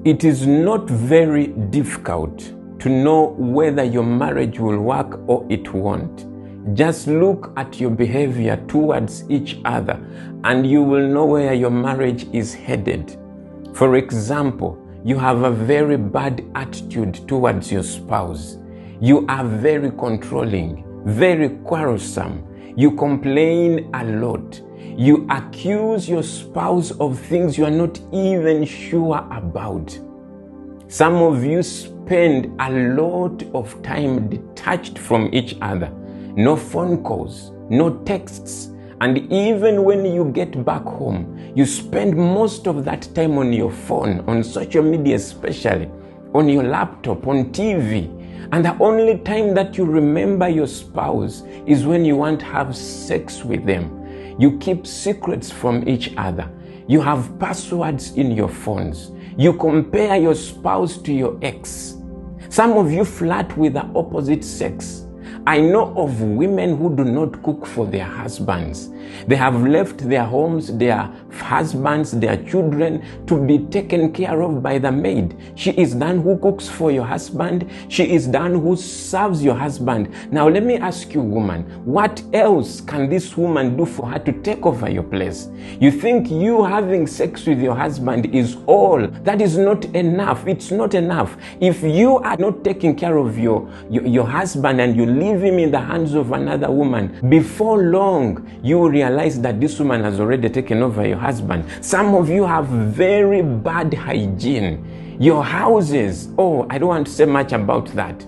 It is not very difficult to know whether your marriage will work or it won't. Just look at your behavior towards each other and you will know where your marriage is headed. For example, you have a very bad attitude towards your spouse. You are very controlling, very quarrelsome. You complain a lot. You accuse your spouse of things you are not even sure about. Some of you spend a lot of time detached from each other. No phone calls, no texts. And even when you get back home, you spend most of that time on your phone, on social media especially, on your laptop, on TV. And the only time that you remember your spouse is when you want to have sex with them. You keep secrets from each other. You have passwords in your phones. You compare your spouse to your ex. Some of you flirt with the opposite sex. I know of women who do not cook for their husbands. They have left their homes, their husbands, their children to be taken care of by the maid. She is the one who cooks for your husband. She is the one who serves your husband. Now let me ask you, woman, what else can this woman do for her to take over your place? You think you having sex with your husband is all. That is not enough. It's not enough. If you are not taking care of your husband and you leave him in the hands of another woman, before long, you will realize that this woman has already taken over your husband. Some of you have very bad hygiene. Your houses, I don't want to say much about that.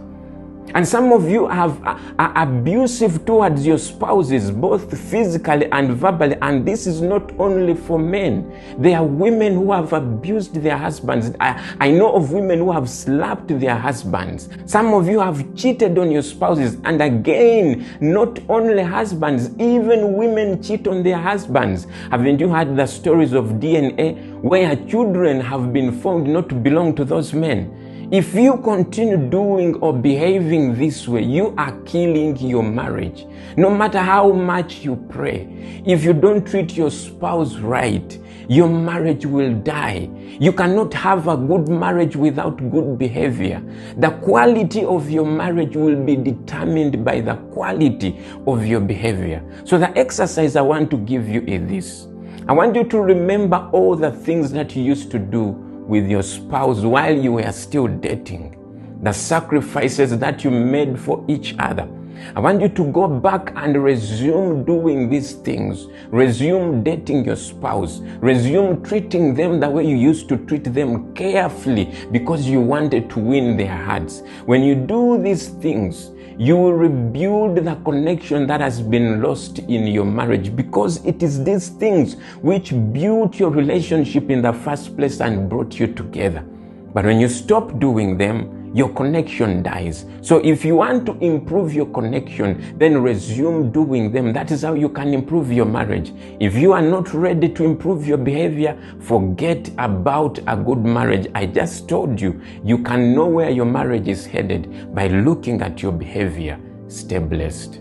And some of you are abusive towards your spouses, both physically and verbally. And this is not only for men. There are women who have abused their husbands. I know of women who have slapped their husbands. Some of you have cheated on your spouses. And again, not only husbands, even women cheat on their husbands. Haven't you heard the stories of DNA where children have been found not to belong to those men? If you continue doing or behaving this way, you are killing your marriage. No matter how much you pray, if you don't treat your spouse right, your marriage will die. You cannot have a good marriage without good behavior. The quality of your marriage will be determined by the quality of your behavior. So the exercise I want to give you is this. I want you to remember all the things that you used to do with your spouse while you were still dating, the sacrifices that you made for each other. I want you to go back and resume doing these things. Resume dating your spouse. Resume treating them the way you used to treat them, carefully, because you wanted to win their hearts. When you do these things, you will rebuild the connection that has been lost in your marriage, because it is these things which built your relationship in the first place and brought you together. But when you stop doing them, your connection dies. So if you want to improve your connection, then resume doing them. That is how you can improve your marriage. If you are not ready to improve your behavior, forget about a good marriage. I just told you, you can know where your marriage is headed by looking at your behavior. Stay blessed.